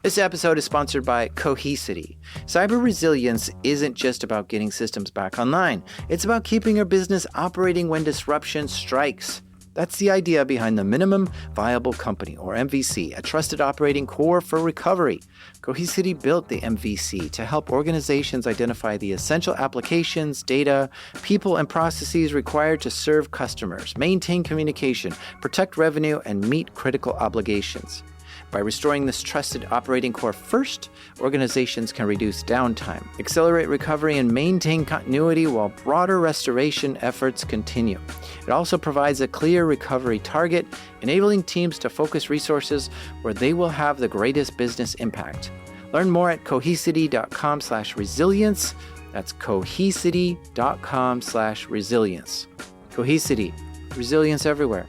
This episode is sponsored by Cohesity. Cyber resilience isn't just about getting systems back online. It's about keeping your business operating when disruption strikes. That's the idea behind the Minimum Viable Company, or MVC, a trusted operating core for recovery. Cohesity built the MVC to help organizations identify the essential applications, data, people, and processes required to serve customers, maintain communication, protect revenue, and meet critical obligations. By restoring this trusted operating core first, organizations can reduce downtime, accelerate recovery, and maintain continuity while broader restoration efforts continue. It also provides a clear recovery target, enabling teams to focus resources where they will have the greatest business impact. Learn more at cohesity.com/resilience. That's cohesity.com/resilience. Cohesity, resilience everywhere.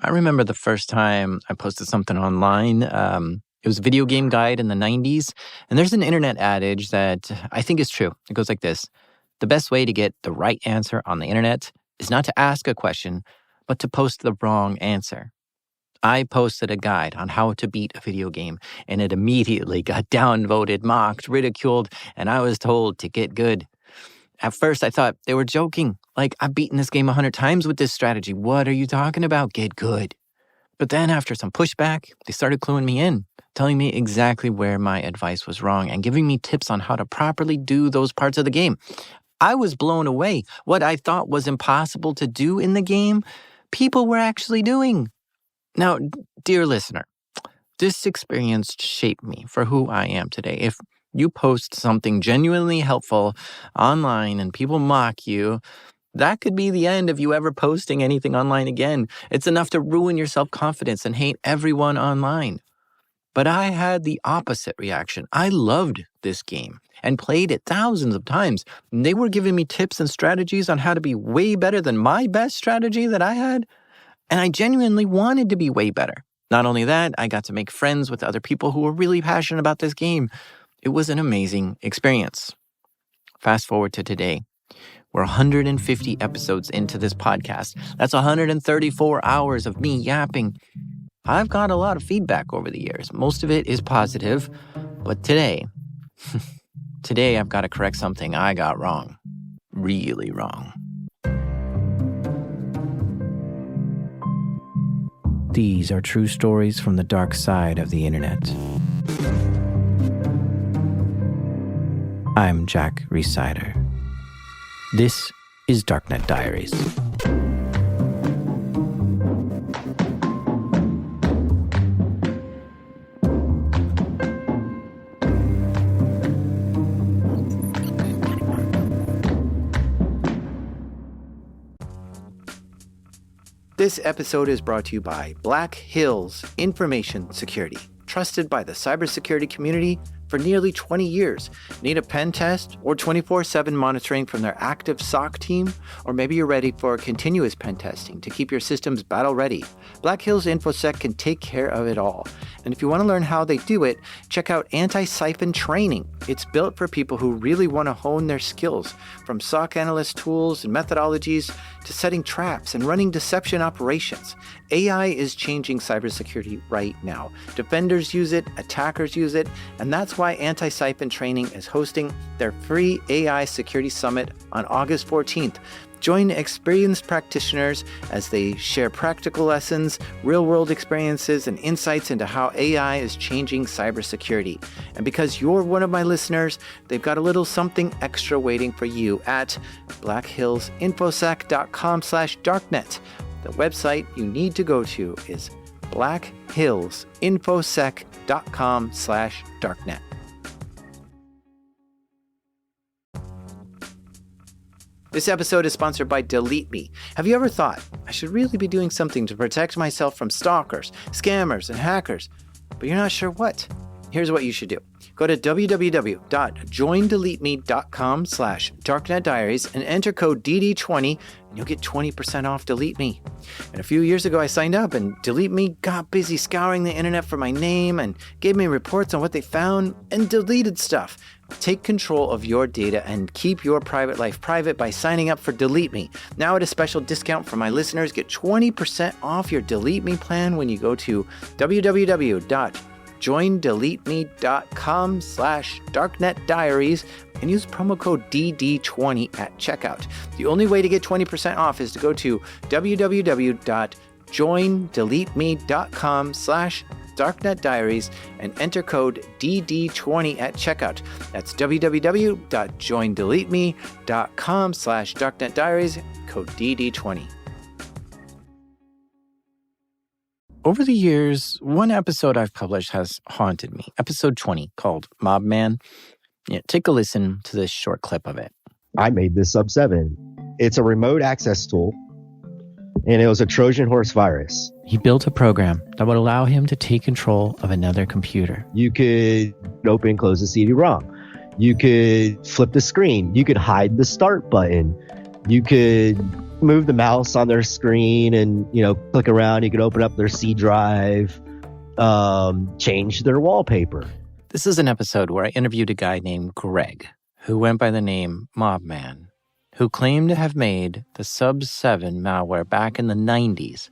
I remember the first time I posted something online. It was a video game guide in the 90s. And there's an internet adage that I think is true. It goes like this. The best way to get the right answer on the internet is not to ask a question, but to post the wrong answer. I posted a guide on how to beat a video game, and it immediately got downvoted, mocked, ridiculed, and I was told to get good. At first, I thought they were joking. Like, I've beaten this game 100 times with this strategy. What are you talking about? Get good. But then after some pushback, they started cluing me in, telling me exactly where my advice was wrong and giving me tips on how to properly do those parts of the game. I was blown away. What I thought was impossible to do in the game, people were actually doing. Now, dear listener, this experience shaped me for who I am today. If you post something genuinely helpful online and people mock you, that could be the end of you ever posting anything online again. It's enough to ruin your self-confidence and hate everyone online. But I had the opposite reaction. I loved this game and played it thousands of times. And they were giving me tips and strategies on how to be way better than my best strategy that I had. And I genuinely wanted to be way better. Not only that, I got to make friends with other people who were really passionate about this game. It was an amazing experience. Fast forward to today. We're 150 episodes into this podcast. That's 134 hours of me yapping. I've got a lot of feedback over the years. Most of it is positive. But today I've got to correct something I got wrong. Really wrong. These are true stories from the dark side of the internet. I'm Jack Rhysider. This is Darknet Diaries. This episode is brought to you by Black Hills Information Security, trusted by the cybersecurity community for nearly 20 years. Need a pen test or 24/7 monitoring from their active SOC team? Or maybe you're ready for continuous pen testing to keep your systems battle ready. Black Hills InfoSec can take care of it all. And if you want to learn how they do it, check out Anti-Siphon Training. It's built for people who really want to hone their skills, from SOC analyst tools and methodologies to setting traps and running deception operations. AI is changing cybersecurity right now. Defenders use it, attackers use it, and that's why Anti-Siphon Training is hosting their free AI Security Summit on August 14th. Join experienced practitioners as they share practical lessons, real-world experiences, and insights into how AI is changing cybersecurity. And because you're one of my listeners, they've got a little something extra waiting for you at blackhillsinfosec.com/darknet. The website you need to go to is blackhillsinfosec.com/darknet. This episode is sponsored by Delete Me. Have you ever thought, I should really be doing something to protect myself from stalkers, scammers, and hackers, but you're not sure what? Here's what you should do. Go to www.joindeleteme.com/Darknet Diaries and enter code DD20 and you'll get 20% off Delete Me. And a few years ago I signed up and Delete Me got busy scouring the internet for my name and gave me reports on what they found and deleted stuff. Take control of your data and keep your private life private by signing up for Delete Me. Now at a special discount for my listeners, get 20% off your Delete Me plan when you go to www.joindeleteme.com/Darknet Diaries and use promo code DD20 at checkout. The only way to get 20% off is to go to www.joindeleteme.com/Darknet Diaries and enter code DD20 at checkout. That's www.joindeleteme.com/Darknet Diaries, code DD20. Over the years, one episode I've published has haunted me. Episode 20, called Mobman. Yeah, take a listen to this short clip of it. I made this Sub 7. It's a remote access tool, and it was a Trojan horse virus. He built a program that would allow him to take control of another computer. You could open and close the CD-ROM. You could flip the screen. You could hide the start button. You could move the mouse on their screen and, click around. You could open up their C drive, change their wallpaper. This is an episode where I interviewed a guy named Greg, who went by the name Mobman, who claimed to have made the Sub 7 malware back in the 90s.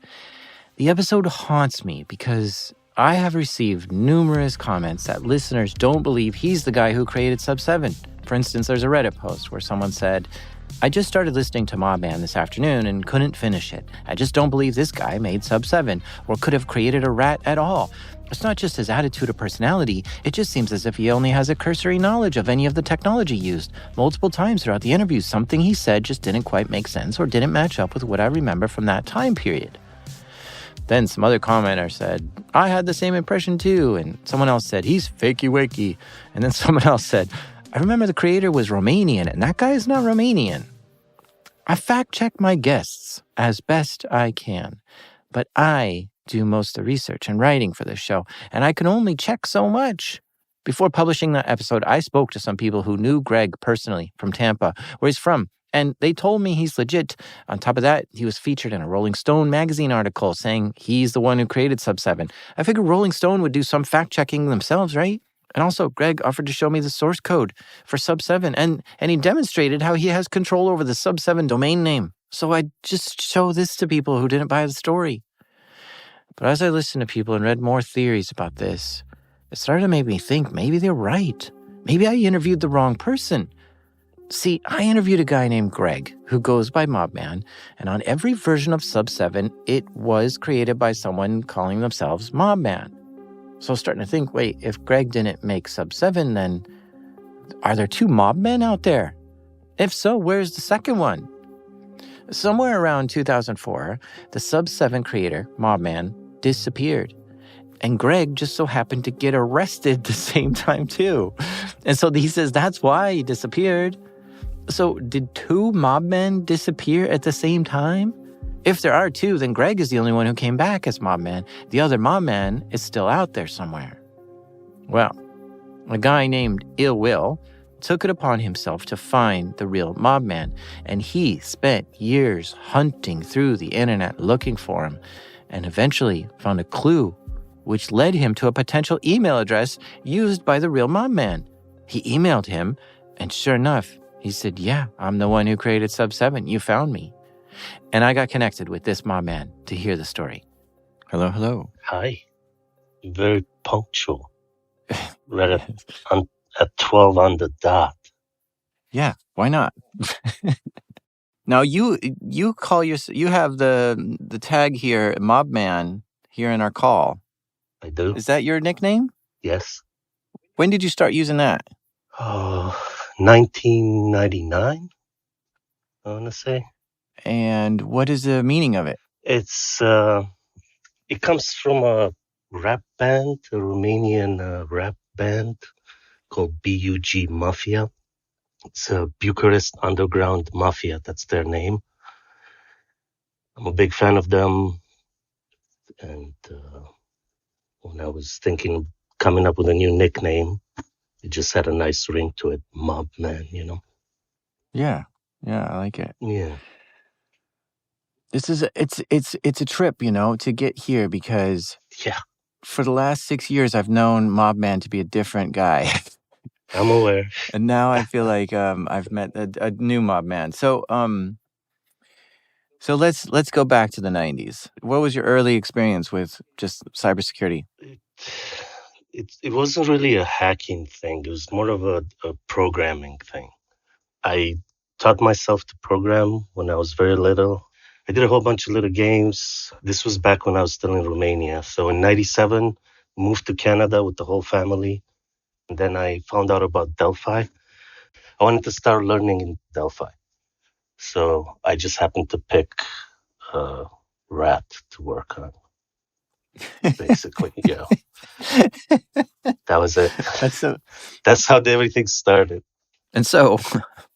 The episode haunts me because I have received numerous comments that listeners don't believe he's the guy who created Sub 7. For instance, there's a Reddit post where someone said, "I just started listening to Mobman this afternoon and couldn't finish it. I just don't believe this guy made Sub 7 or could have created a rat at all. It's not just his attitude or personality, it just seems as if he only has a cursory knowledge of any of the technology used. Multiple times throughout the interview, something he said just didn't quite make sense or didn't match up with what I remember from that time period." Then some other commenter said, "I had the same impression too." And someone else said, "He's fakey wakey." And then someone else said, "I remember the creator was Romanian, and that guy is not Romanian." I fact-check my guests as best I can, but I do most of the research and writing for this show, and I can only check so much. Before publishing that episode, I spoke to some people who knew Greg personally from Tampa, where he's from, and they told me he's legit. On top of that, he was featured in a Rolling Stone magazine article saying he's the one who created Sub 7. I figured Rolling Stone would do some fact-checking themselves, right? And also, Greg offered to show me the source code for Sub 7, and he demonstrated how he has control over the Sub 7 domain name. So I just show this to people who didn't buy the story. But as I listened to people and read more theories about this, it started to make me think maybe they're right. Maybe I interviewed the wrong person. See, I interviewed a guy named Greg, who goes by Mobman, and on every version of Sub 7, it was created by someone calling themselves Mobman. So I was starting to think, wait, if Greg didn't make Sub 7, then are there two Mobmen out there? If so, where's the second one? Somewhere around 2004, the Sub 7 creator, Mobman, disappeared. And Greg just so happened to get arrested the same time too. And so he says that's why he disappeared. So did two Mobmen disappear at the same time? If there are two, then Greg is the only one who came back as Mobman. The other Mobman is still out there somewhere. Well, a guy named Ill Will took it upon himself to find the real Mobman, and he spent years hunting through the internet looking for him, and eventually found a clue which led him to a potential email address used by the real Mobman. He emailed him, and sure enough, he said, "Yeah, I'm the one who created Sub 7. You found me." And I got connected with this Mobman to hear the story. Hello, hello. Hi. Very punctual. Right at 12 on the dot. Yeah, why not? Now you call you have the tag here, Mobman, here in our call. I do. Is that your nickname? Yes. When did you start using that? 1999, I want to say. And what is the meaning of it? It comes from a rap band, a Romanian rap band called BUG Mafia. It's a Bucharest Underground Mafia. That's their name. I'm a big fan of them. And when I was thinking of coming up with a new nickname, it just had a nice ring to it. Mobman, Yeah, I like it. Yeah. It's a trip, to get here because Yeah. for the last 6 years I've known Mobman to be a different guy. I'm aware. And now I feel like I've met a new mob man. So let's go back to the 90s. What was your early experience with just cybersecurity? It wasn't really a hacking thing. It was more of a programming thing. I taught myself to program when I was very little. I did a whole bunch of little games. This was back when I was still in Romania. So in 97, moved to Canada with the whole family. And then I found out about Delphi. I wanted to start learning in Delphi. So I just happened to pick Rat to work on, basically. That was it. That's how everything started. And so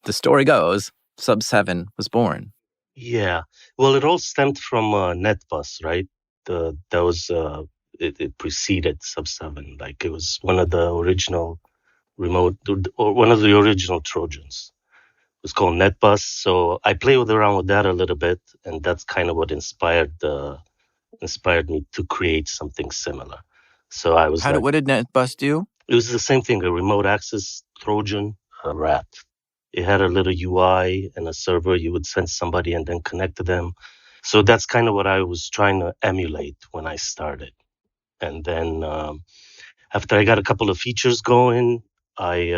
the story goes, Sub 7 was born. Yeah. Well, it all stemmed from NetBus, right? It preceded Sub 7. Like it was one of the original remote, or one of the original Trojans. It was called NetBus. So I played around with that a little bit, and that's kind of what inspired me to create something similar. So I was What did NetBus do? It was the same thing, a remote access Trojan, a rat. It had a little UI and a server. You would send somebody and then connect to them. So that's kind of what I was trying to emulate when I started. And then after I got a couple of features going, I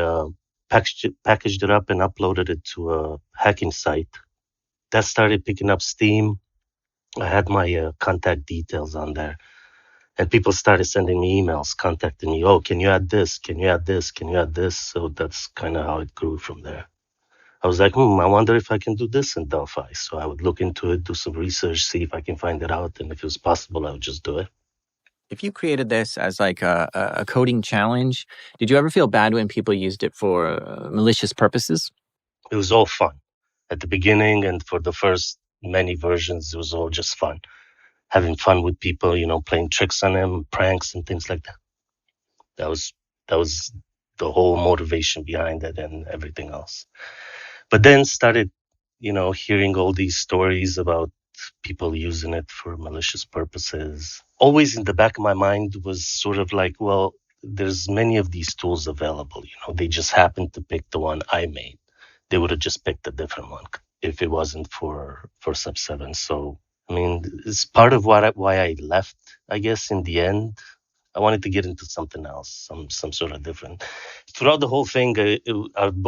packaged it up and uploaded it to a hacking site. That started picking up steam. I had my contact details on there. And people started sending me emails, contacting me. Oh, can you add this? Can you add this? Can you add this? So that's kind of how it grew from there. I was like, I wonder if I can do this in Delphi. So I would look into it, do some research, see if I can find it out. And if it was possible, I would just do it. If you created this as like a coding challenge, did you ever feel bad when people used it for malicious purposes? It was all fun. At the beginning and for the first many versions, it was all just fun. Having fun with people, playing tricks on them, pranks and things like that. That was the whole motivation behind it and everything else. But then started, hearing all these stories about people using it for malicious purposes. Always in the back of my mind was sort of like, well, there's many of these tools available. They just happened to pick the one I made. They would have just picked a different one if it wasn't for Sub 7. So, I mean, it's part of why I left, I guess, in the end. I wanted to get into something else, some sort of different. Throughout the whole thing, I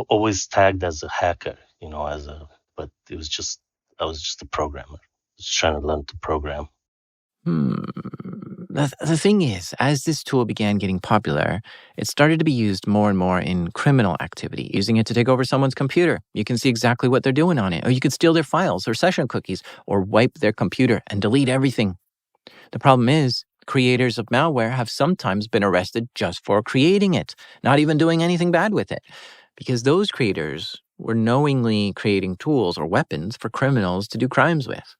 always tagged as a hacker, but I was just a programmer, just trying to learn to program. The thing is, as this tool began getting popular, it started to be used more and more in criminal activity, using it to take over someone's computer. You can see exactly what they're doing on it, or you could steal their files or session cookies, or wipe their computer and delete everything. The problem is, creators of malware have sometimes been arrested just for creating it, not even doing anything bad with it, because those creators were knowingly creating tools or weapons for criminals to do crimes with.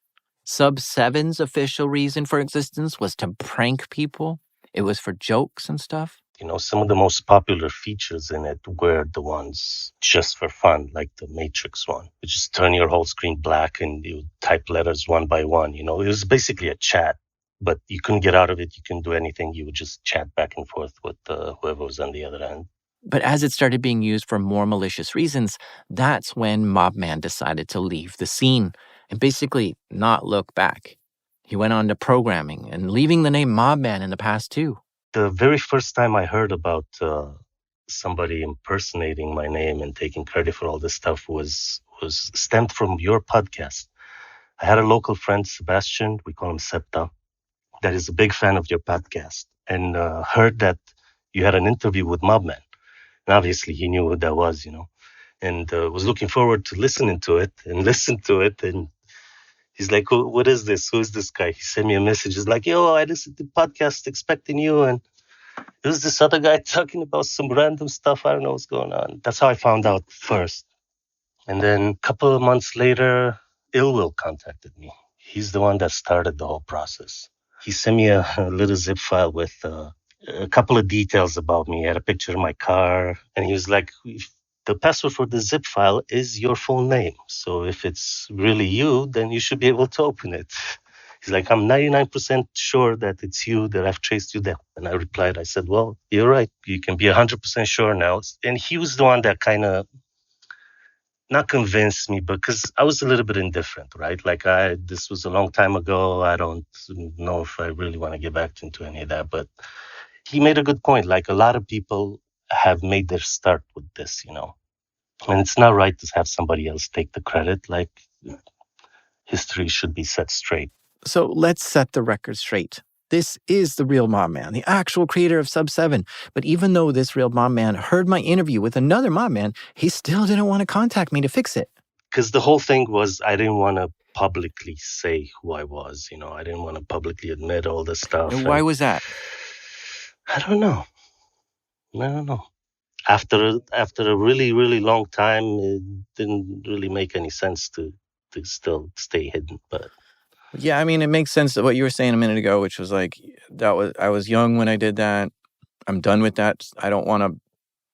Sub 7's official reason for existence was to prank people. It was for jokes and stuff. Some of the most popular features in it were the ones just for fun, like the Matrix one. You just turn your whole screen black and you type letters one by one. It was basically a chat, but you couldn't get out of it. You couldn't do anything. You would just chat back and forth with whoever was on the other end. But as it started being used for more malicious reasons, that's when Mobman decided to leave the scene and basically not look back. He went on to programming and leaving the name Mobman in the past too. The very first time I heard about somebody impersonating my name and taking credit for all this stuff was stemmed from your podcast. I had a local friend, Sebastian, we call him Septa, that is a big fan of your podcast, and heard that you had an interview with Mobman. And obviously he knew who that was, and was looking forward to listening to it and listen to it. And he's like, what is this? Who is this guy? He sent me a message. He's like, yo, I listened to the podcast expecting you. And it was this other guy talking about some random stuff. I don't know what's going on. That's how I found out first. And then a couple of months later, Illwill contacted me. He's the one that started the whole process. He sent me a little zip file with a couple of details about me. He had a picture of my car. And he was like, the password for the zip file is your full name. So if it's really you, then you should be able to open it. He's like, I'm 99% sure that it's you, that I've traced you down. And I replied, I said, well, you're right. You can be 100% sure now. And he was the one that kind of not convinced me, because I was a little bit indifferent, right? Like, this was a long time ago. I don't know if I really want to get back into any of that. But he made a good point. Like, a lot of people have made their start with this, and it's not right to have somebody else take the credit. Like, history should be set straight. So let's set the record straight. This is the real mobman, the actual creator of Sub 7. But even though this real mobman heard my interview with another mobman, he still didn't want to contact me to fix it. Because the whole thing was, I didn't want to publicly say who I was. I didn't want to publicly admit all this stuff. And why was that? I don't know. After a really, really long time, it didn't really make any sense to still stay hidden. But yeah, I mean, it makes sense that what you were saying a minute ago, which was like, I was young when I did that. I'm done with that. I don't want to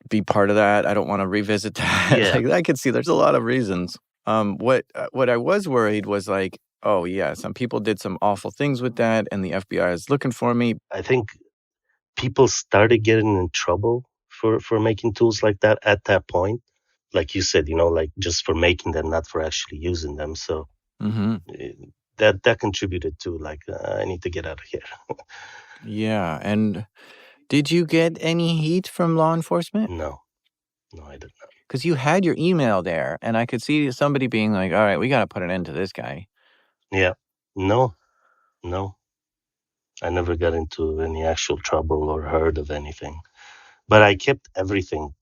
be part of that. I don't want to revisit that. Yeah. Like, I could see there's a lot of reasons. What I was worried was like, oh yeah, some people did some awful things with that, and the FBI is looking for me. I think people started getting in trouble for making tools like that at that point. Like you said, like just for making them, not for actually using them. So that contributed to like, I need to get out of here. Yeah. And did you get any heat from law enforcement? No, I did not. Because you had your email there, and I could see somebody being like, all right, we got to put an end to this guy. Yeah. No. I never got into any actual trouble or heard of anything. But I kept everything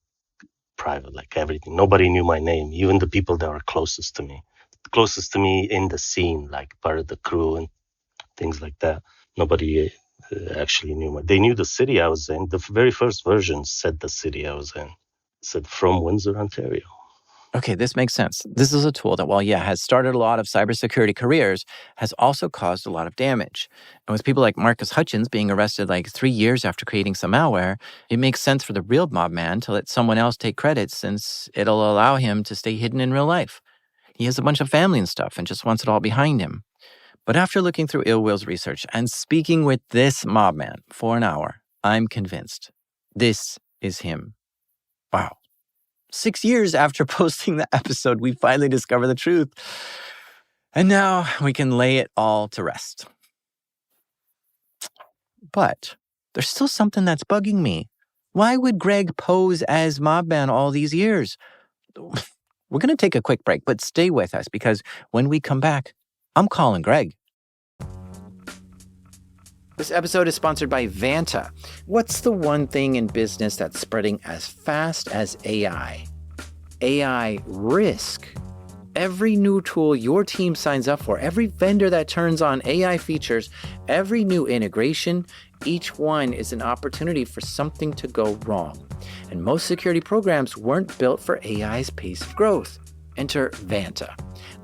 private, like everything. Nobody knew my name, even the people that were closest to me in the scene, like part of the crew and things like that. Nobody actually knew. They knew the city I was in. The very first version said the city I was in. It said from Windsor, Ontario. Okay, this makes sense. This is a tool that, while, has started a lot of cybersecurity careers, has also caused a lot of damage. And with people like Marcus Hutchins being arrested like 3 years after creating some malware, it makes sense for the real mobman to let someone else take credit, since it'll allow him to stay hidden in real life. He has a bunch of family and stuff and just wants it all behind him. But after looking through Illwill's research and speaking with this mobman for an hour, I'm convinced this is him. Wow. 6 years after posting the episode, we finally discover the truth. And now we can lay it all to rest. But there's still something that's bugging me. Why would Greg pose as mobman all these years? We're going to take a quick break, but stay with us, because when we come back, I'm calling Greg. This episode is sponsored by Vanta. What's the one thing in business that's spreading as fast as AI? AI risk. Every new tool your team signs up for, every vendor that turns on AI features, every new integration, each one is an opportunity for something to go wrong. And most security programs weren't built for AI's pace of growth. Enter Vanta.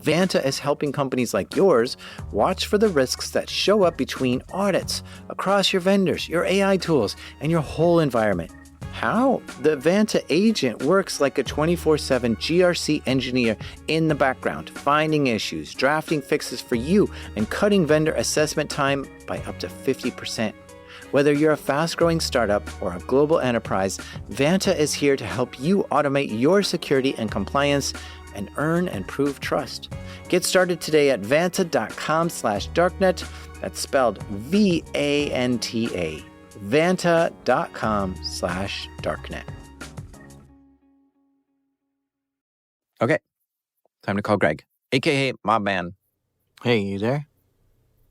Vanta is helping companies like yours watch for the risks that show up between audits, across your vendors, your AI tools, and your whole environment. How? The Vanta agent works like a 24/7 GRC engineer in the background, finding issues, drafting fixes for you, and cutting vendor assessment time by up to 50%. Whether you're a fast-growing startup or a global enterprise, Vanta is here to help you automate your security and compliance and earn and prove trust. Get started today at vanta.com/darknet. That's spelled VANTA. Vanta.com/darknet. Okay, time to call Greg, aka Mobman. Hey, you there?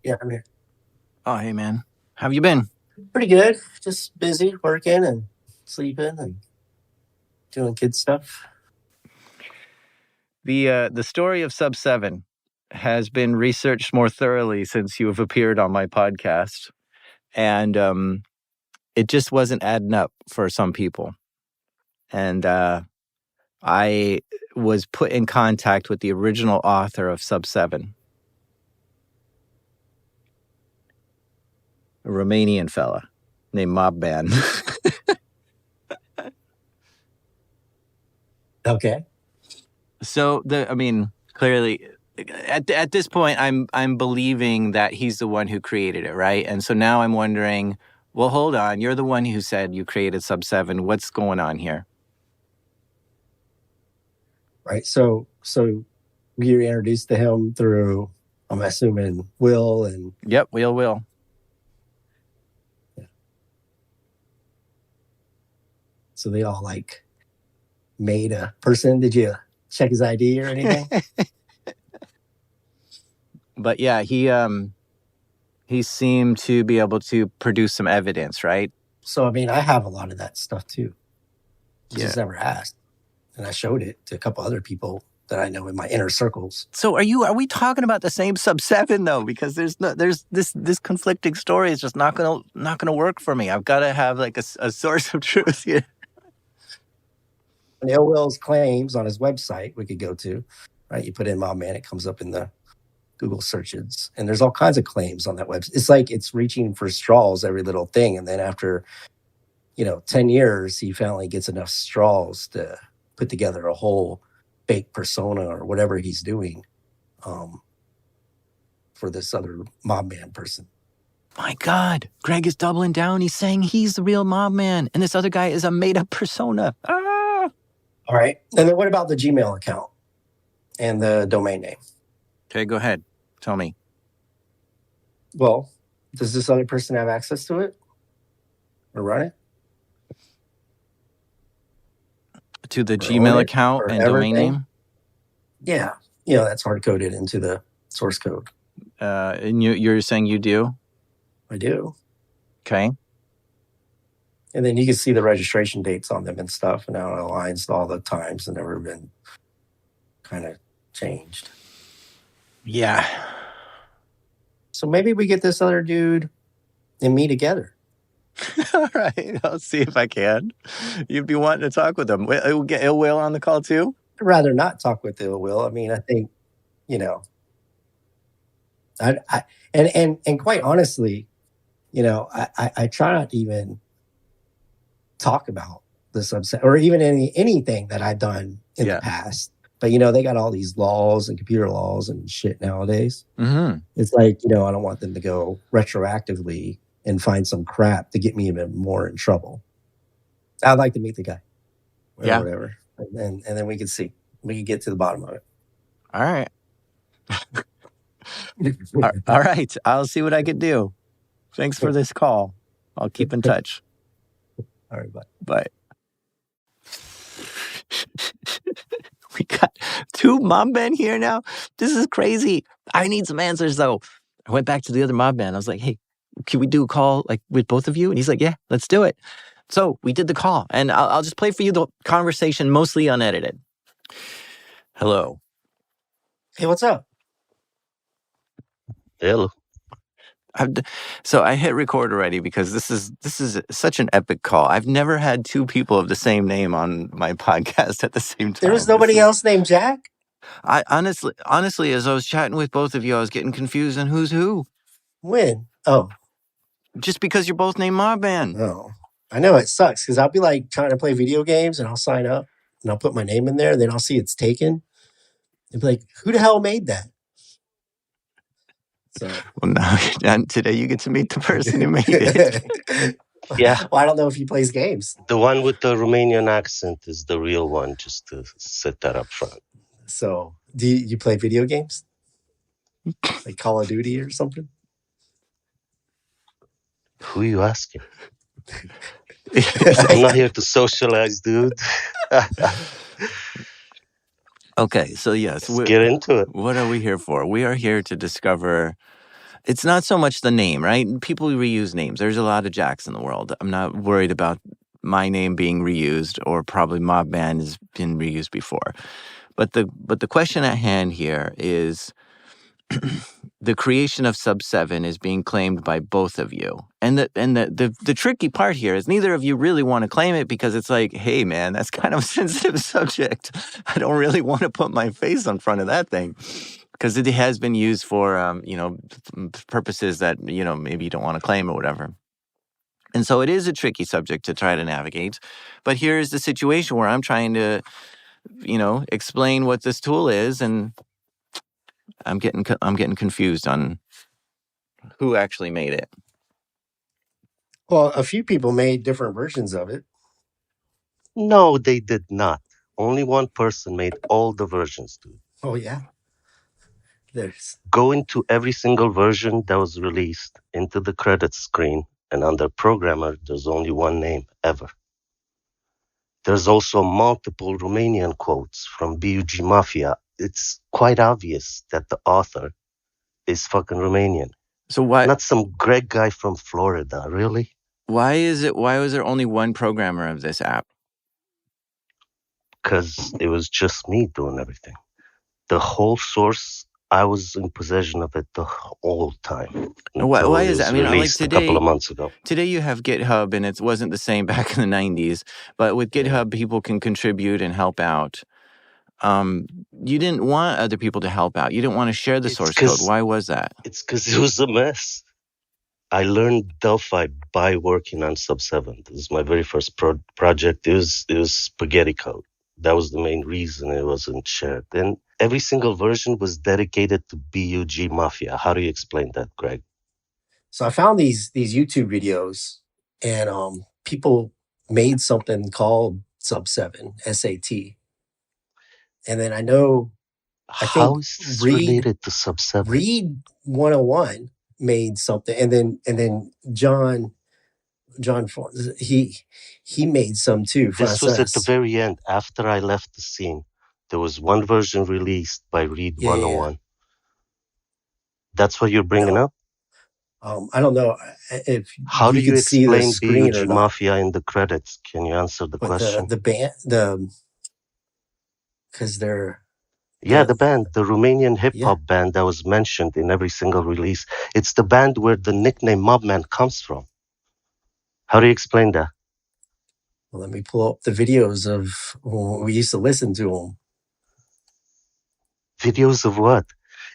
Yeah, I'm here. Oh, hey, man. How have you been? Pretty good. Just busy working and sleeping and doing kid stuff. The story of Sub 7 has been researched more thoroughly since you have appeared on my podcast. And it just wasn't adding up for some people. And I was put in contact with the original author of Sub 7, a Romanian fella named Mobman. Okay. So, clearly at this point, I'm believing that he's the one who created it, right? And so now I'm wondering, well, hold on. You're the one who said you created Sub7. What's going on here? Right. So we were introduced to him through, I'm assuming, Will and. Yep, Will. Yeah. So they all like made a person. Did you check his ID or anything? But yeah, he seemed to be able to produce some evidence, right? So I mean, I have a lot of that stuff too. Just Yeah. never asked, and I showed it to a couple other people that I know in my inner circles. So are we talking about the same Sub7 though? Because there's this conflicting story is just not gonna work for me. I've got to have like a source of truth here. And Will's claims on his website we could go to, right? You put in mobman, it comes up in the Google searches, and there's all kinds of claims on that website. It's like it's reaching for straws every little thing, and then after 10 years, he finally gets enough straws to put together a whole fake persona or whatever he's doing for this other mobman person. My God, Greg is doubling down. He's saying he's the real mobman, and this other guy is a made-up persona. All right. And then what about the Gmail account and the domain name? Okay, go ahead. Tell me. Well, does this other person have access to it or run it? To the Gmail account and domain name? Yeah. That's hard-coded into the source code. And you're saying you do? I do. Okay. And then you can see the registration dates on them and stuff, and how it aligns to all the times and never been kind of changed. Yeah. So maybe we get this other dude and me together. All right. I'll see if I can. You'd be wanting to talk with him. We'll get Ill Will on the call too? I'd rather not talk with Ill Will. I mean, I think, and quite honestly, I try not to even talk about the subset or even anything that I've done in the past. But, they got all these laws and computer laws and shit nowadays. Mm-hmm. It's like, I don't want them to go retroactively and find some crap to get me even more in trouble. I'd like to meet the guy. Whatever. And then we can see. We can get to the bottom of it. All right. All right. I'll see what I can do. Thanks for this call. I'll keep in touch. All right, bye. Bye. We got 2 mobmen here now. This is crazy. I need some answers, though. I went back to the other mobman. I was like, hey, can we do a call like with both of you? And he's like, yeah, let's do it. So we did the call. And I'll just play for you the conversation, mostly unedited. Hello. Hey, what's up? Hello. So I hit record already because this is such an epic call. I've never had 2 people of the same name on my podcast at the same time. There was nobody else named Jack? I honestly, as I was chatting with both of you, I was getting confused on who's who. When? Oh. Just because you're both named Mobman. Oh. I know it sucks because I'll be like trying to play video games and I'll sign up and I'll put my name in there and then I'll see it's taken. And be like, who the hell made that? So. Well, now today you get to meet the person who made it. Yeah. Well, I don't know if he plays games. The one with the Romanian accent is the real one, just to set that up front. So, do you play video games? Like Call of Duty or something? Who are you asking? I'm not here to socialize, dude. Okay, so yes. Let's get into it. What are we here for? We are here to discover... It's not so much the name, right? People reuse names. There's a lot of Jacks in the world. I'm not worried about my name being reused, or probably Mobman has been reused before. But the question at hand here is the creation of Sub7 is being claimed by both of you. And the tricky part here is neither of you really want to claim it because it's like, hey man, that's kind of a sensitive subject. I don't really want to put my face in front of that thing. Because it has been used for, purposes that, maybe you don't want to claim or whatever. And so it is a tricky subject to try to navigate. But here's the situation where I'm trying to, explain what this tool is. And I'm getting confused on who actually made it. Well, a few people made different versions of it. No, they did not. Only one person made all the versions, dude. Oh yeah. There's Go into every single version that was released into the credits screen, and under programmer, there's only one name ever. There's also multiple Romanian quotes from BUG Mafia. It's quite obvious that the author is fucking Romanian. So why Not some Greg guy from Florida, really? why was there only one programmer of this app? Because it was just me doing everything. The whole source, I was in possession of it the whole time. Why is that? I mean, like released a couple of months ago. Today you have GitHub, and it wasn't the same back in the 90s. But with GitHub, people can contribute and help out. You didn't want other people to help out. You didn't want to share the source code. Why was that? It's because it was a mess. I learned Delphi by working on Sub 7. This is my very first project. It was spaghetti code. That was the main reason it wasn't shared. And every single version was dedicated to BUG Mafia. How do you explain that, Greg? So I found these YouTube videos, and people made something called Sub 7 SAT, and then I How is this related to Sub 7? Read 101 made something, and then John he made some too. This was at the very end, after I left the scene. There was one version released by Read 101. Yeah. That's what you're bringing up? I don't know if how do you explain BUG Mafia in the credits? Can you answer the question? The band, because they're the band, the Romanian hip hop band that was mentioned in every single release. It's the band where the nickname Mobman comes from. How do you explain that? Well, let me pull up the videos of when we used to listen to them. Videos of what?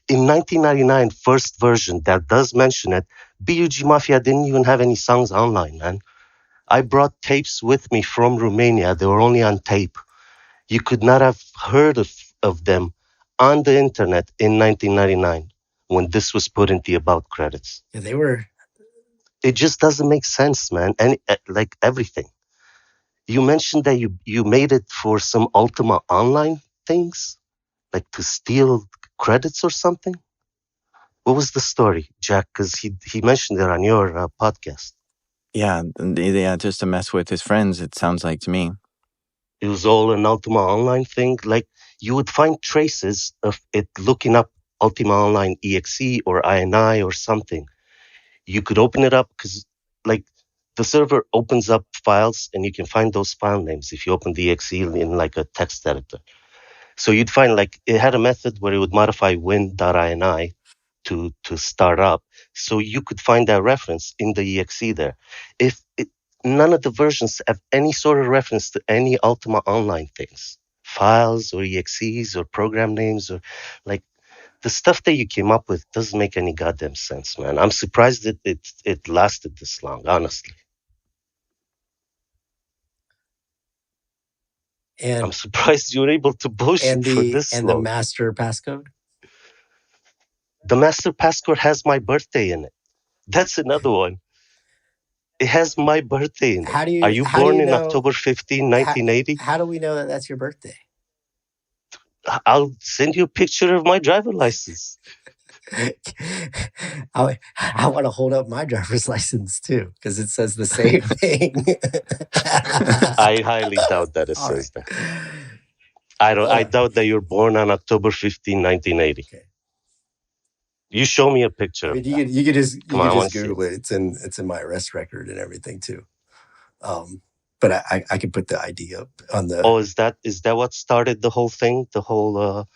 In 1999, first version that does mention it, BUG Mafia didn't even have any songs online, man. I brought tapes with me from Romania. They were only on tape. You could not have heard of them on the internet in 1999 when this was put in the about credits. Yeah, they were. It just doesn't make sense, man. And like everything. You mentioned that you made it for some Ultima Online things, like to steal credits or something. What was the story, Jack? Because he mentioned it on your podcast. Yeah, just to mess with his friends, it sounds like to me. It was all an Ultima Online thing. Like, you would find traces of it looking up Ultima Online EXE or INI or something. You could open it up because, like, the server opens up files and you can find those file names if you open the EXE in, like, a text editor. So you'd find, like, it had a method where it would modify win.ini to start up. So you could find that reference in the EXE there. None of the versions have any sort of reference to any Ultima Online things, files or EXEs or program names, or like the stuff that you came up with doesn't make any goddamn sense, man. I'm surprised that it lasted this long, honestly. And I'm surprised you were able to bullshit for this long. And the master passcode? The master passcode has my birthday in it. That's another one. It has my birthday in it. Are you born in October 15, 1980? How do we know that that's your birthday? I'll send you a picture of my driver's license. I want to hold up my driver's license too, because it says the same thing. I highly doubt that it says that. I doubt that you're born on October 15, 1980. Okay. You show me a picture. You could just Google it. It's in my arrest record and everything too. But I could put the ID up on the. Oh, is that what started the whole thing? The whole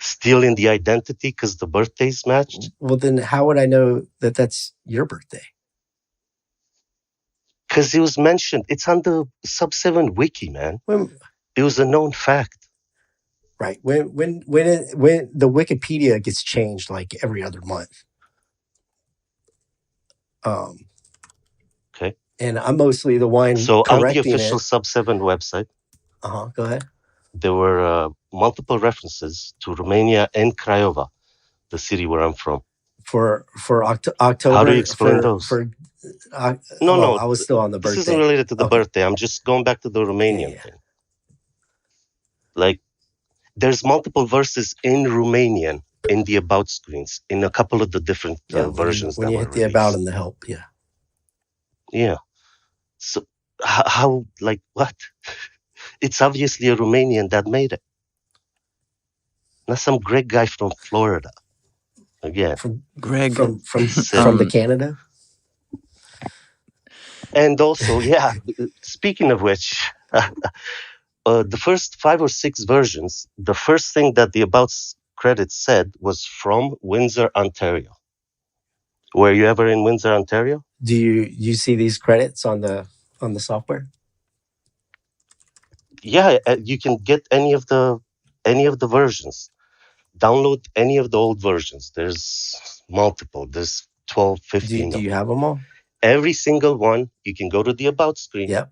stealing the identity because the birthdays matched? Well, then how would I know that that's your birthday? Because it was mentioned. It's on the Sub 7 wiki, man. It was a known fact. Right. When the Wikipedia gets changed like every other month. Okay. And I'm mostly the one so correcting on the official it. Sub 7 website. Go ahead. there were multiple references to Romania and Craiova, the city where I'm from. For October. How do you explain those? No, I was still on the this birthday. isn't related to the Okay. birthday. I'm just going back to the Romanian Yeah. thing. Like, there's multiple verses in Romanian in the about screens in a couple of the different versions when that you were hit the released. about and the help. Yeah. Yeah. So how like what? It's obviously a Romanian that made it. Not some great guy from Florida. Again. Greg, From the Canada. And also, yeah, speaking of which, the first 5 or 6 versions, the first thing that the about credits said was from Windsor, Ontario. Were you ever in Windsor, Ontario? Do you see these credits on the software? Yeah, you can get any of the versions. Download any of the old versions. There's multiple. There's 12, 15. Do you have them all? Every single one, you can go to the about screen. Yep.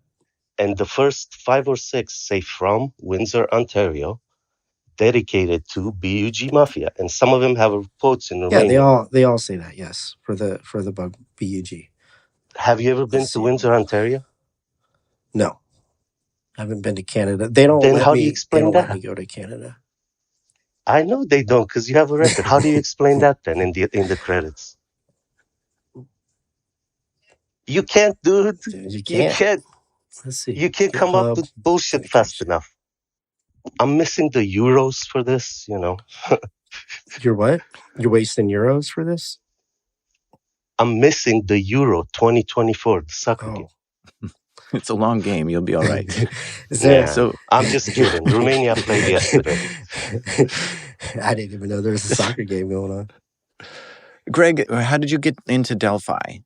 And the first 5 or 6 say from Windsor, Ontario, dedicated to BUG Mafia. And some of them have quotes in Romanian. Yeah, they all say that, yes, for the bug BUG. Have you ever been to Windsor, Ontario? No. I haven't been to Canada. They don't Then let how me do you explain they don't that? let me go to Canada. I know they don't, because you have a record. How do you explain that then in the credits? You can't, dude. You can't. Let's see. You can't come up with bullshit fast enough. I'm missing the euros for this, you know. You're what? You're wasting euros for this? I'm missing the Euro 2024, the soccer game. It's a long game. You'll be all right. So I'm just kidding. Romania played yesterday. I didn't even know there was a soccer game going on. Greg, how did you get into Delphi?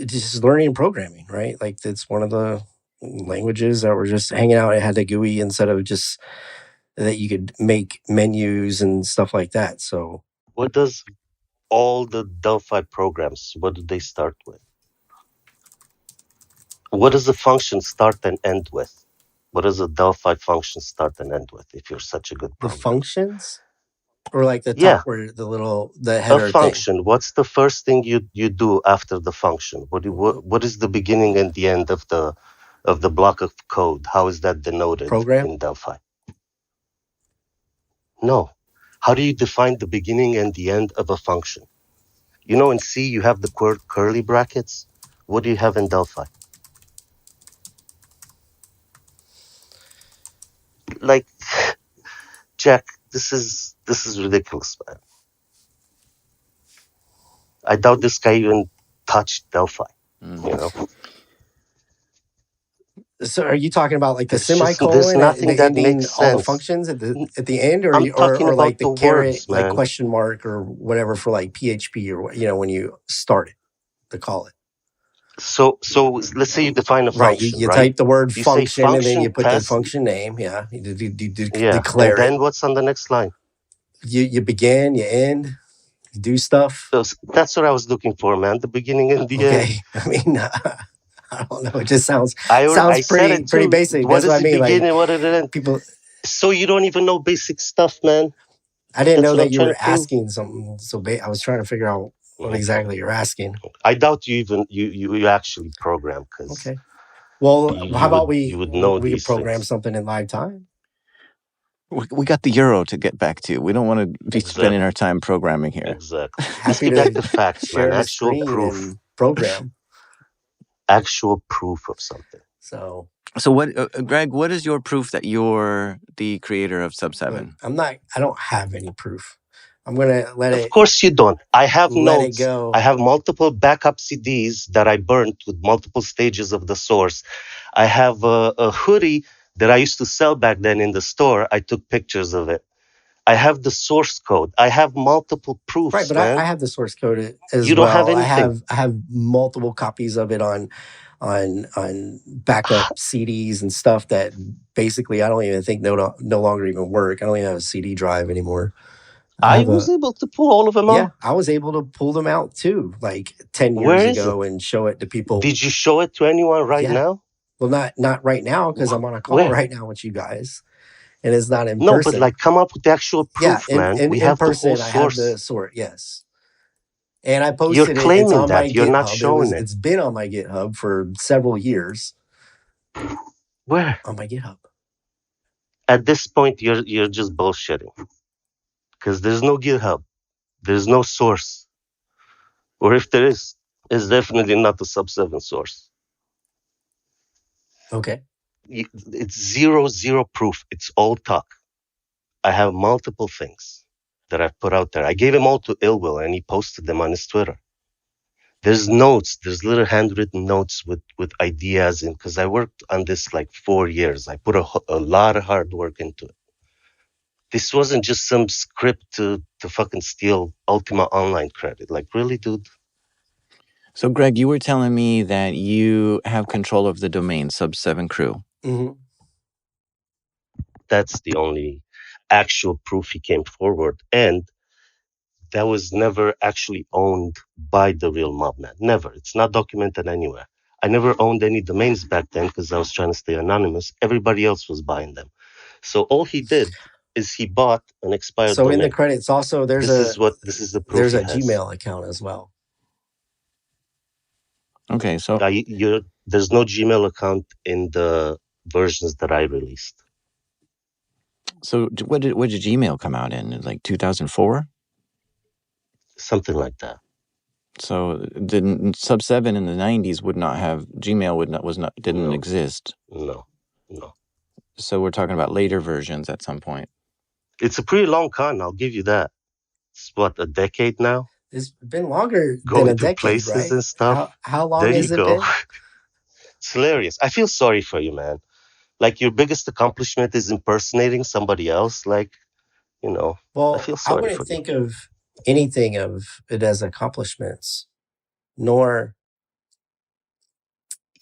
Just learning programming, right? Like it's one of the languages that we're just hanging out. It had the GUI instead of just that you could make menus and stuff like that. So what does all the Delphi programs, what do they start with? What does a function start and end with? What does a Delphi function start and end with if you're such a good programmer? The functions? Or like the top where the header a function thing. What's the first thing you do after the function? What is the beginning and the end of the block of code? How is that denoted in Delphi? No. How do you define the beginning and the end of a function? You know, in C you have the curly brackets. What do you have in Delphi? Like, Jack, this is ridiculous, man. I doubt this guy even touched Delphi. You know. So, are you talking about like the semicolon and the ending, all the functions at the end, or like the caret, like question mark or whatever for like PHP or when you start it, to call it. So let's say you define a function, right? You type the word function and then you put the function name. Yeah, you declare and then what's on the next line? You begin, you end, you do stuff. So that's what I was looking for, man. The beginning and the end. I mean, I don't know. It just sounds pretty basic. What That's what I mean. Beginning, what is it end? People. So you don't even know basic stuff, man. I didn't know that you were asking something. So I was trying to figure out what exactly you're asking. I doubt you even you actually program because. Okay. Well, how about we could program something in live time? We got the Euro to get back to. We don't want to be spending our time programming here. Exactly. Let's get back to facts, man. Actual proof. Program. Actual proof of something. So what, Greg? What is your proof that you're the creator of Sub7? I don't have any proof. I'm gonna let it. Of course you don't. I have notes. It go. I have multiple backup CDs that I burnt with multiple stages of the source. I have a hoodie that I used to sell back then in the store. I took pictures of it. I have the source code. I have multiple proofs. Right, but I have the source code as well. You don't have anything. I have multiple copies of it on backup CDs and stuff that basically I don't even think no longer even work. I don't even have a CD drive anymore. I was able to pull all of them out. Yeah, I was able to pull them out too, like 10 years ago and show it to people. Did you show it to anyone now? Well, not right now because I'm on a call Where? right now with you guys, and it's not in No, person. but like, come up with the actual proof, yeah, man. We in have the whole person, I have the source. sort. Yes, and I You're posted it. It's claiming on my that. You're not GitHub. showing it. It's been on my GitHub for several years. Where? On my GitHub. At this point, you're just bullshitting. Because there's no GitHub. There's no source. Or if there is, it's definitely not the sub-7 source. Okay. It's zero proof. It's all talk. I have multiple things that I've put out there. I gave them all to Ilwill, and he posted them on his Twitter. There's notes. There's little handwritten notes with ideas in, because I worked on this like 4 years. I put a lot of hard work into it. This wasn't just some script to fucking steal Ultima Online credit. Like, really, dude? So, Greg, you were telling me that you have control of the domain, Sub7 Crew. Mm-hmm. That's the only actual proof he came forward. And that was never actually owned by the real mobman. Never. It's not documented anywhere. I never owned any domains back then because I was trying to stay anonymous. Everybody else was buying them. So all he did is he bought an expired So domain. in the credits also this is the proof. There's he a has. Gmail account as well. Okay, so there's no Gmail account in the versions that I released. So what did Gmail come out in? Like 2004? Something like that. So the Sub7 in the 90s would not have Gmail didn't exist. No. So we're talking about later versions at some point. It's a pretty long con, I'll give you that. It's what, a decade now? It's been longer Going than a to decade, places right? and stuff. How long There has you it go. been? It's hilarious. I feel sorry for you, man. Like, your biggest accomplishment is impersonating somebody else. Like, Well, I feel sorry I wouldn't for think of anything of it as accomplishments, nor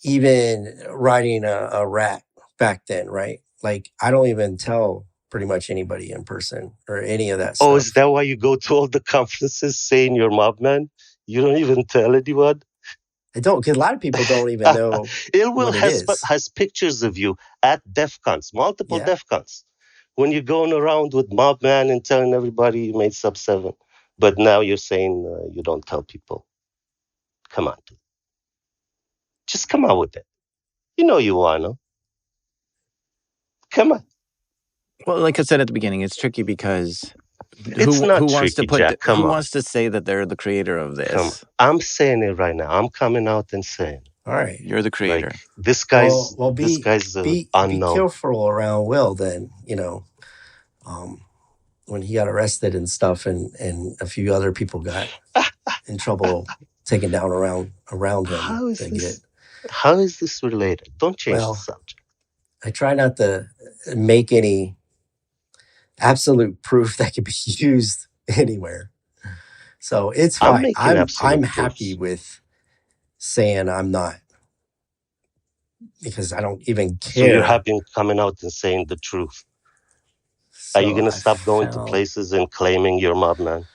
even writing a rap back then, right? Like, I don't even tell pretty much anybody in person or any of that stuff. Oh, is that why you go to all the conferences saying you're mobman? You don't even tell anyone? I don't, because a lot of people don't even know Ilwill what it is. has pictures of you at DEF CONs, multiple DEF CONs, when you're going around with mobman and telling everybody you made Sub7. But now you're saying you don't tell people. Come on, dude. Just come out with it. You know you want to. Come on. Well, like I said at the beginning, it's tricky because It's not tricky, Jack. Come who on. wants to say that they're the creator of this? Come on. I'm saying it right now. I'm coming out and saying, all right, you're the creator. Like, this guy's be unknown. careful around Will then, when he got arrested and stuff, and a few other people got in trouble, taken down around him. How is this related? Don't change the subject. I try not to make any absolute proof that can be used anywhere. So it's fine. I'm happy with saying I'm not, because I don't even care. So you're happy coming out and saying the truth. So are you going to stop going to places and claiming you're mobman?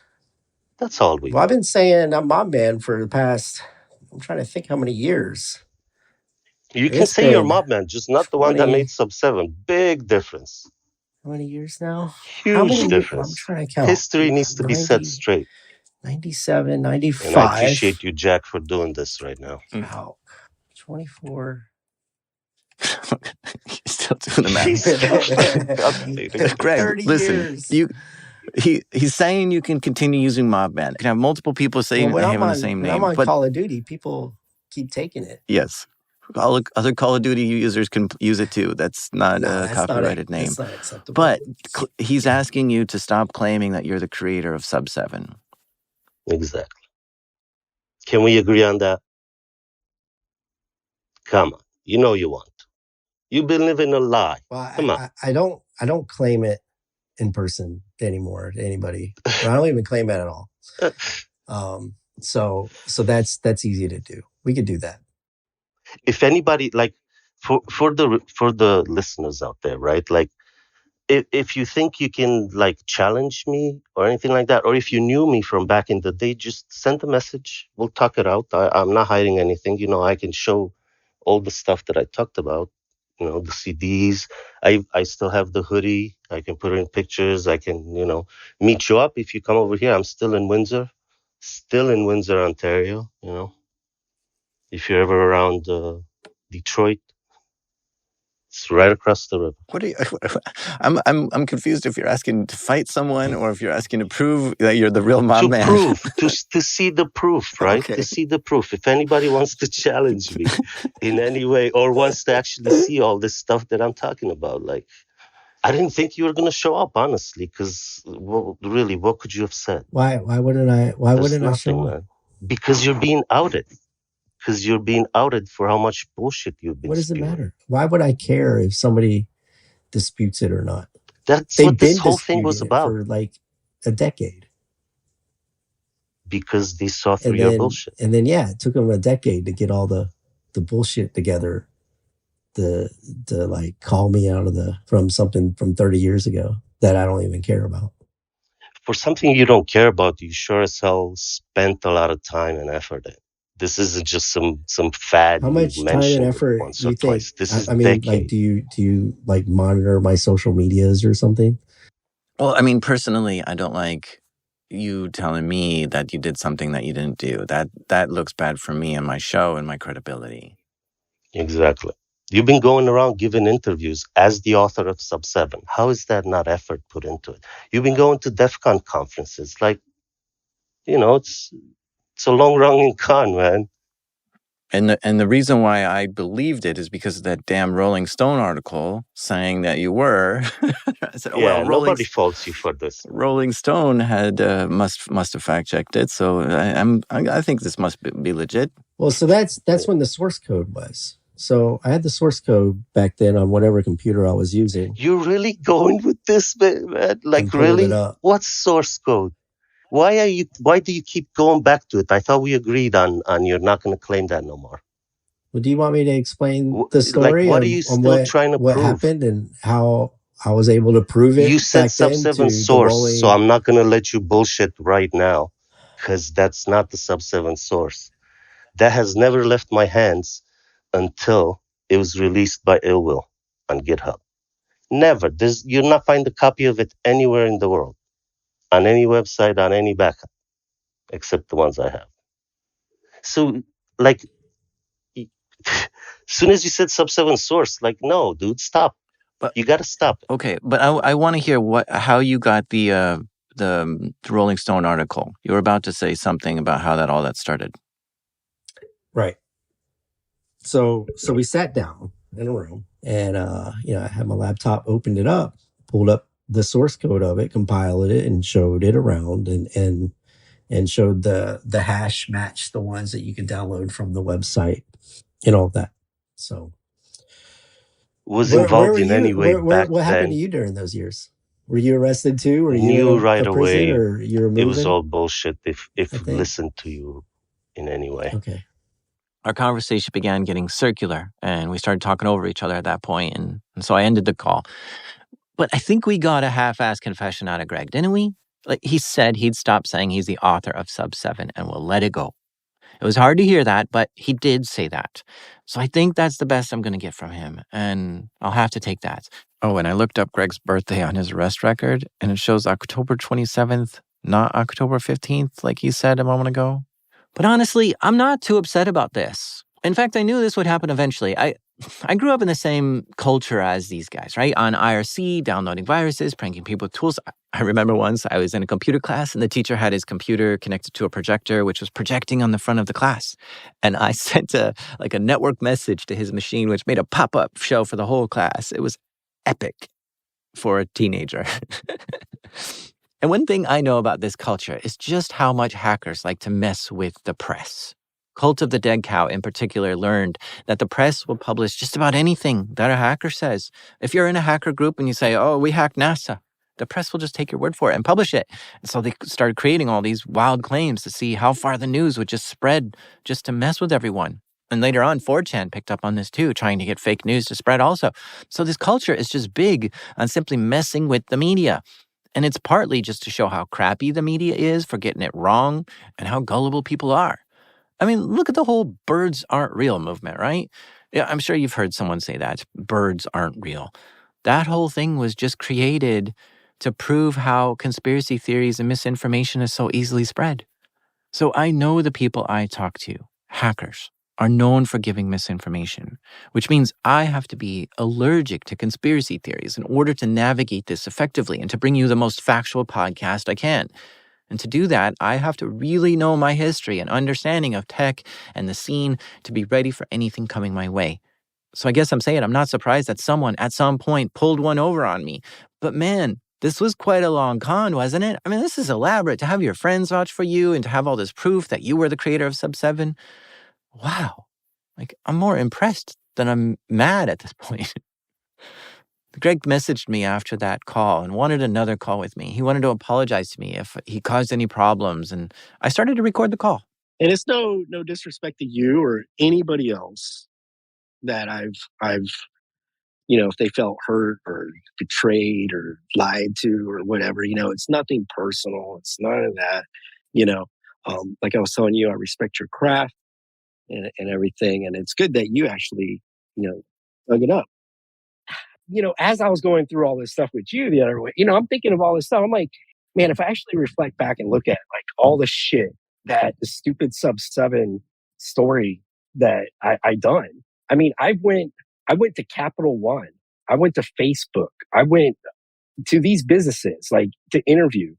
That's all we want. I've been saying I'm mobman for the past, I'm trying to think how many years. You can say you're mobman, just not the one that made Sub7. Big difference. How many years now? Huge difference. I'm trying to count. History needs to be set straight. 97, 95. And I appreciate you, Jack, for doing this right now. Wow. 24. Still doing the math. Greg, listen. He's saying you can continue using mobman. You can have multiple people saying having the same name. When I'm on Call of Duty, people keep taking it. Yes. Other Call of Duty users can use it too. That's not a copyrighted name. That's not acceptable. But he's asking you to stop claiming that you're the creator of Sub7. Exactly. Can we agree on that? Come on. You know you want. You've been living a lie. Well, Come on. I don't claim it in person anymore to anybody. I don't even claim it at all. So that's easy to do. We could do that. If anybody, like, for the listeners out there, right? Like, if you think you can, like, challenge me or anything like that, or if you knew me from back in the day, just send a message. We'll talk it out. I'm not hiding anything. I can show all the stuff that I talked about, the CDs. I still have the hoodie. I can put it in pictures. I can, meet you up if you come over here. I'm still in Windsor, Ontario. If you're ever around Detroit, it's right across the river. What are you? I'm confused if you're asking to fight someone or if you're asking to prove that you're the real mob To man. prove, to see the proof, right? Okay. To see the proof. If anybody wants to challenge me in any way or wants to actually see all this stuff that I'm talking about, like, I didn't think you were going to show up, honestly, because, really, what could you have said? Why wouldn't I? Why There's wouldn't I nothing, show up? man. Because you're being outed. Because you're being outed for how much bullshit you've been What does it spewing. matter? Why would I care if somebody disputes it or not? That's They've what this been whole thing was disputing it about. for like a decade. Because they saw through your bullshit. And then, yeah, it took them a decade to get all the bullshit together to like call me out of from something from 30 years ago that I don't even care about. For something you don't care about, you sure as hell spent a lot of time and effort in. This isn't just some fad. How much you time and mentioned effort once do or you think? twice. This is I mean, decade. like, do you like monitor my social medias or something? Well, I mean, personally, I don't like you telling me that you did something that you didn't do. That looks bad for me and my show and my credibility. Exactly. You've been going around giving interviews as the author of Sub 7. How is that not effort put into it? You've been going to DEF CON conferences. Like, it's a long-running con, man. And the reason why I believed it is because of that damn Rolling Stone article saying that you were. I said, Nobody faults you for this. Rolling Stone had must have fact checked it, so I think this must be legit. Well, so that's when the source code was. So I had the source code back then on whatever computer I was using. You're really going with this, man? Like, really? What's source code? Why do you keep going back to it? I thought we agreed on you're not going to claim that no more. Well, do you want me to explain the story? Like, what are you still trying to prove? What happened and how I was able to prove it? You said Sub 7 source, so I'm not going to let you bullshit right now, because that's not the Sub 7 source. That has never left my hands until it was released by Illwill on GitHub. Never. You'll not find a copy of it anywhere in the world, on any website, on any backup, except the ones I have. So, like, as soon as you said Sub 7 source, like, no, dude, stop. But you got to stop it. Okay, but I want to hear how you got the Rolling Stone article. You were about to say something about how all that started. Right. So we sat down in a room, and I had my laptop, opened it up, pulled up the source code of it, compiled it, and showed it around, and showed the hash matched the ones that you can download from the website and all that. So was involved in any way back what happened then. to you during those years? Were you arrested too? Were Knew you right away or you were moving? It was all bullshit if listened to you in any way. Okay. Our conversation began getting circular, and we started talking over each other at that point, and so I ended the call. But I think we got a half-assed confession out of Greg, didn't we? Like, he said he'd stop saying he's the author of Sub 7 and we'll let it go. It was hard to hear that, but he did say that. So I think that's the best I'm going to get from him, and I'll have to take that. Oh, and I looked up Greg's birthday on his arrest record, and it shows October 27th, not October 15th, like he said a moment ago. But honestly, I'm not too upset about this. In fact, I knew this would happen eventually. I grew up in the same culture as these guys, right? On IRC, downloading viruses, pranking people with tools. I remember once I was in a computer class and the teacher had his computer connected to a projector, which was projecting on the front of the class. And I sent a network message to his machine, which made a pop-up show for the whole class. It was epic for a teenager. And one thing I know about this culture is just how much hackers like to mess with the press. Cult of the Dead Cow in particular learned that the press will publish just about anything that a hacker says. If you're in a hacker group and you say, oh, we hacked NASA, the press will just take your word for it and publish it. And so they started creating all these wild claims to see how far the news would just spread just to mess with everyone. And later on, 4chan picked up on this too, trying to get fake news to spread also. So this culture is just big on simply messing with the media. And it's partly just to show how crappy the media is for getting it wrong and how gullible people are. I mean, look at the whole birds aren't real movement, right? Yeah, I'm sure you've heard someone say that. Birds aren't real. That whole thing was just created to prove how conspiracy theories and misinformation is so easily spread. So I know the people I talk to, hackers, are known for giving misinformation, which means I have to be allergic to conspiracy theories in order to navigate this effectively and to bring you the most factual podcast I can. And to do that, I have to really know my history and understanding of tech and the scene to be ready for anything coming my way. So I guess I'm saying I'm not surprised that someone at some point pulled one over on me. But man, this was quite a long con, wasn't it? I mean, this is elaborate to have your friends vouch for you and to have all this proof that you were the creator of Sub 7. Wow. Like, I'm more impressed than I'm mad at this point. Greg messaged me after that call and wanted another call with me. He wanted to apologize to me if he caused any problems, and I started to record the call. And it's no disrespect to you or anybody else that I've if they felt hurt or betrayed or lied to or whatever, it's nothing personal. It's none of that. Like I was telling you, I respect your craft and everything, and it's good that you actually dug it up. As I was going through all this stuff with you the other way, I'm thinking of all this stuff. I'm like, man, if I actually reflect back and look at like all the shit that the stupid Sub 7 story that I done. I mean, I went to Capital One. I went to Facebook. I went to these businesses like to interview,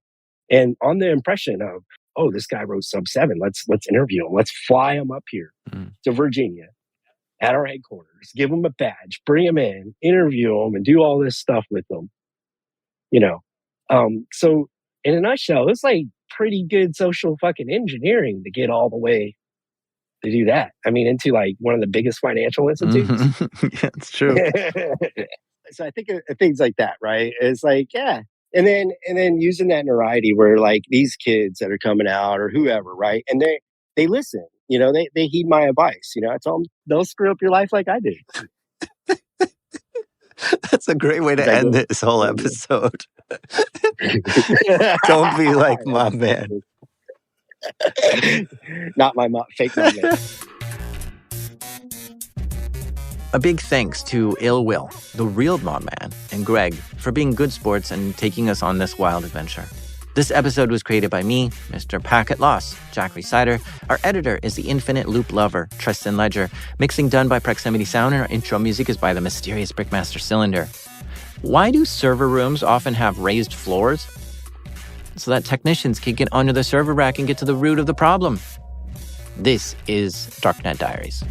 and on the impression of, oh, this guy wrote Sub 7. Let's interview him. Let's fly him up here to Virginia at our headquarters, give him a badge, bring him in, interview him, and do all this stuff with them. So in a nutshell, it's like pretty good social fucking engineering to get all the way to do that. I mean, into like one of the biggest financial institutes. Mm-hmm. Yeah, it's true. So I think of things like that, right? It's like, yeah. And then using that notoriety where like these kids that are coming out or whoever, right? And they listen, they heed my advice. I tell them, don't screw up your life like I did. That's a great way to end this whole episode. Don't be like my man. Not my fake my man. A big thanks to Ill Will, the real mobman, and Greg for being good sports and taking us on this wild adventure. This episode was created by me, Mr. Packet Loss, Jack Resider. Our editor is the infinite loop lover, Tristan Ledger. Mixing done by Proximity Sound, and our intro music is by the mysterious Brickmaster Cylinder. Why do server rooms often have raised floors? So that technicians can get under the server rack and get to the root of the problem. This is Darknet Diaries.